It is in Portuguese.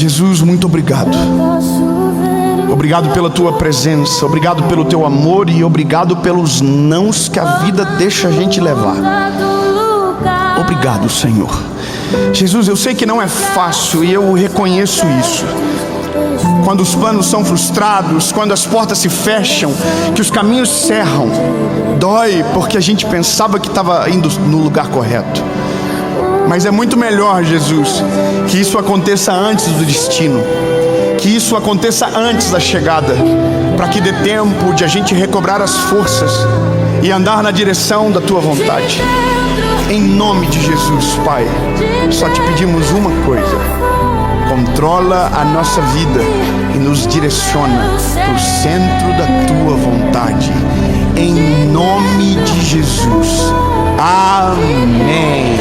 Jesus, muito obrigado. Obrigado pela tua presença, obrigado pelo teu amor e obrigado pelos nãos que a vida deixa a gente levar. Obrigado, Senhor. Jesus, eu sei que não é fácil e eu reconheço isso. Quando os planos são frustrados, quando as portas se fecham, que os caminhos cerram, dói porque a gente pensava que estava indo no lugar correto. Mas é muito melhor, Jesus, que isso aconteça antes do destino, que isso aconteça antes da chegada, para que dê tempo de a gente recobrar as forças e andar na direção da tua vontade. Em nome de Jesus, Pai, só te pedimos uma coisa: controla a nossa vida e nos direciona para o centro da tua vontade. Em nome de Jesus. Amém.